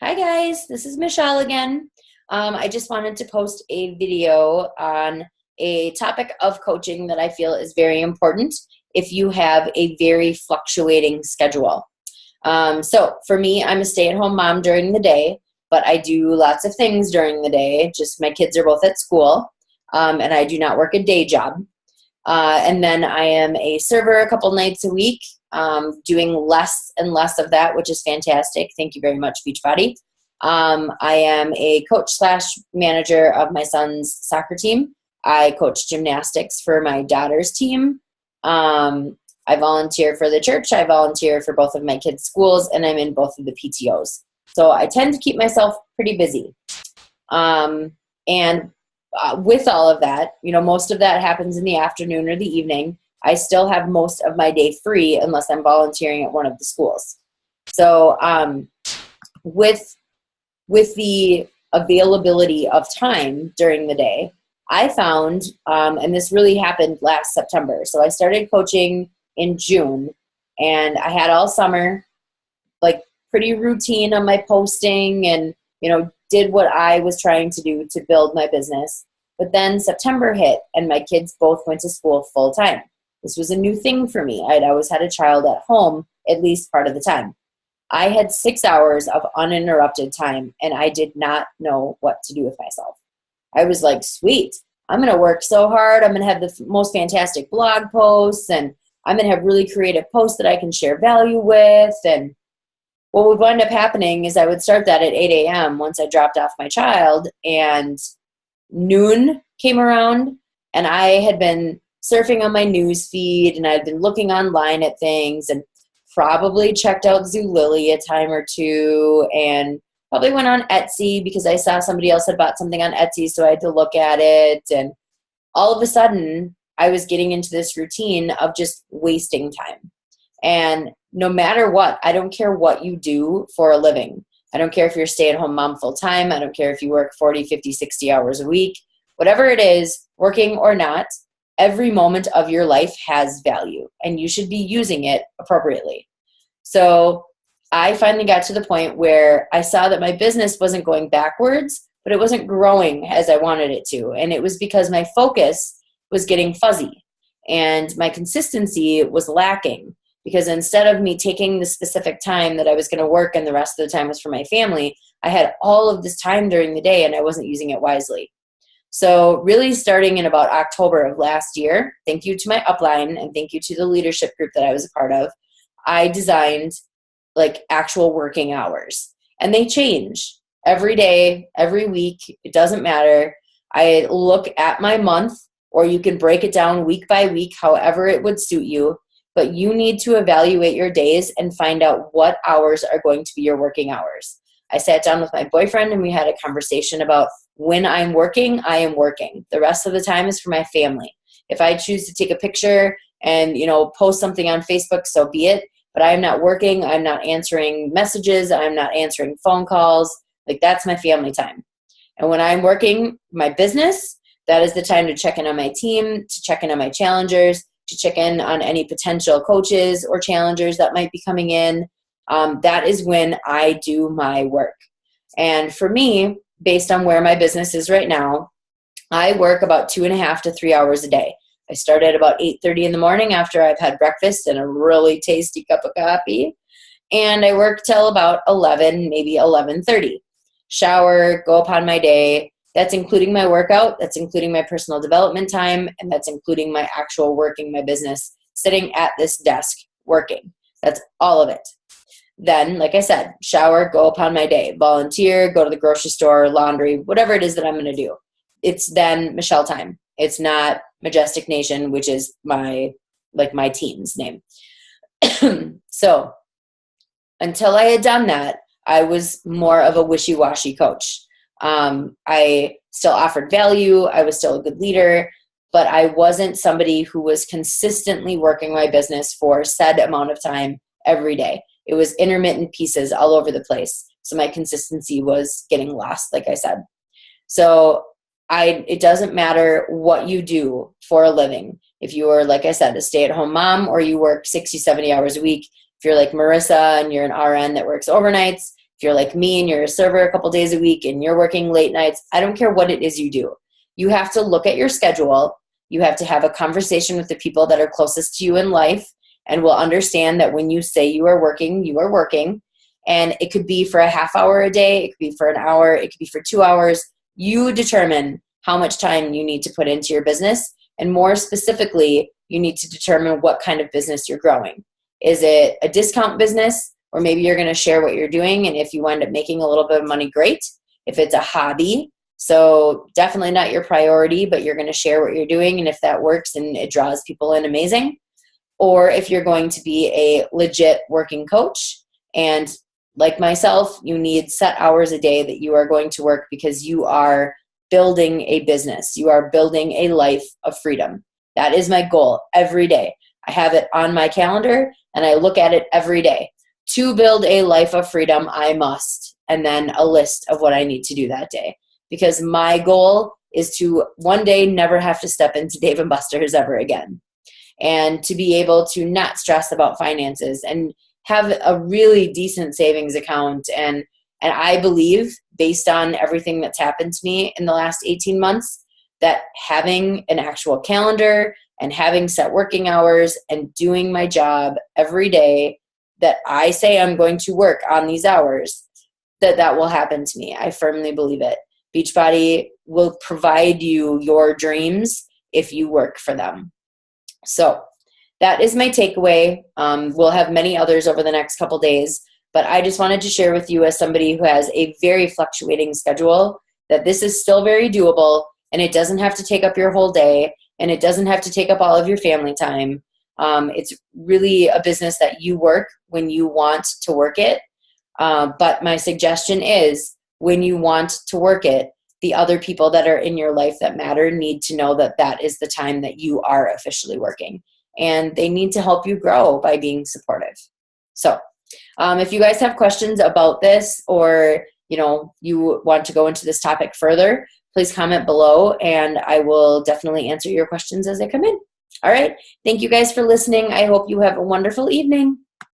Hi guys, this is Michelle again. I just wanted to post a video on a topic of coaching that I feel is very important if you have a very fluctuating schedule. So for me, I'm a stay-at-home mom during the day, but I do lots of things during the day. Just my kids are both at school, and I do not work a day job. And then I am a server a couple nights a week, doing less and less of that, which is fantastic. Thank you very much, Beachbody. I am a coach slash manager of my son's soccer team. I coach gymnastics for my daughter's team. I volunteer for the church. I volunteer for both of my kids' schools, and I'm in both of the PTOs. So I tend to keep myself pretty busy. And with all of that, most of that happens in the afternoon or the evening. I still have most of my day free unless I'm volunteering at one of the schools. So with the availability of time during the day, I found, and this really happened last September. So I started coaching in June, and I had all summer, like pretty routine on my posting and, did what I was trying to do to build my business. But then September hit and my kids both went to school full time. This was a new thing for me. I'd always had a child at home at least part of the time. I had 6 hours of uninterrupted time and I did not know what to do with myself. I was like, sweet, I'm going to work so hard. I'm going to have the most fantastic blog posts and I'm going to have really creative posts that I can share value with. And what would wind up happening is I would start that at 8 a.m. once I dropped off my child, and noon came around and I had been surfing on my news feed and I'd been looking online at things and probably checked out Zulily a time or two and probably went on Etsy because I saw somebody else had bought something on Etsy, so I had to look at it. And all of a sudden I was getting into this routine of just wasting time. And no matter what, I don't care what you do for a living. I don't care if you're a stay-at-home mom full-time. I don't care if you work 40, 50, 60 hours a week. Whatever it is, working or not, every moment of your life has value, and you should be using it appropriately. So I finally got to the point where I saw that my business wasn't going backwards, but it wasn't growing as I wanted it to. And it was because my focus was getting fuzzy and my consistency was lacking. Because instead of me taking the specific time that I was going to work and the rest of the time was for my family, I had all of this time during the day and I wasn't using it wisely. So really starting in about October of last year, thank you to my upline and thank you to the leadership group that I was a part of, I designed like actual working hours. And they change every day, every week. It doesn't matter. I look at my month, or you can break it down week by week, however it would suit you. But you need to evaluate your days and find out what hours are going to be your working hours. I sat down with my boyfriend and we had a conversation about when I'm working, I am working. The rest of the time is for my family. If I choose to take a picture and, post something on Facebook, so be it. But I'm not working. I'm not answering messages. I'm not answering phone calls. Like, that's my family time. And when I'm working my business, that is the time to check in on my team, to check in on my challengers, to check in on any potential coaches or challengers that might be coming in. That is when I do my work. And for me, based on where my business is right now, I work about 2.5 to 3 hours a day. I start at about 8:30 in the morning after I've had breakfast and a really tasty cup of coffee. And I work till about 11, maybe 11:30. Shower, go upon my day. That's including my workout, that's including my personal development time, and that's including my actual working my business, sitting at this desk working. That's all of it. Then, like I said, shower, go upon my day, volunteer, go to the grocery store, laundry, whatever it is that I'm going to do. It's then Michelle time. It's not Majestic Nation, which is my team's name. So until I had done that, I was more of a wishy-washy coach. I still offered value. I was still a good leader, but I wasn't somebody who was consistently working my business for said amount of time every day. It was intermittent pieces all over the place. So my consistency was getting lost, like I said. So it doesn't matter what you do for a living. If you are, like I said, a stay-at-home mom, or you work 60, 70 hours a week. If you're like Marissa and you're an RN that works overnights, If you're like me and you're a server a couple days a week and you're working late nights, I don't care what it is you do. You have to look at your schedule. You have to have a conversation with the people that are closest to you in life and will understand that when you say you are working, you are working. And it could be for a half hour a day. It could be for an hour. It could be for 2 hours. You determine how much time you need to put into your business. And more specifically, you need to determine what kind of business you're growing. Is it a discount business? Or maybe you're going to share what you're doing. And if you wind up making a little bit of money, great. If it's a hobby, so definitely not your priority, but you're going to share what you're doing. And if that works and it draws people in, amazing. Or if you're going to be a legit working coach, and like myself, you need set hours a day that you are going to work because you are building a business. You are building a life of freedom. That is my goal every day. I have it on my calendar and I look at it every day. To build a life of freedom, I must, and then a list of what I need to do that day. Because my goal is to one day never have to step into Dave & Buster's ever again. And to be able to not stress about finances and have a really decent savings account. And I believe, based on everything that's happened to me in the last 18 months, that having an actual calendar and having set working hours and doing my job every day that I say I'm going to work on these hours, that will happen to me. I firmly believe it. Beachbody will provide you your dreams if you work for them. So that is my takeaway. We'll have many others over the next couple days, but I just wanted to share with you, as somebody who has a very fluctuating schedule, that this is still very doable, and it doesn't have to take up your whole day, and it doesn't have to take up all of your family time. It's really a business that you work when you want to work it. But my suggestion is, when you want to work it, the other people that are in your life that matter need to know that that is the time that you are officially working. And they need to help you grow by being supportive. So if you guys have questions about this, or you want to go into this topic further, please comment below and I will definitely answer your questions as they come in. All right. Thank you guys for listening. I hope you have a wonderful evening.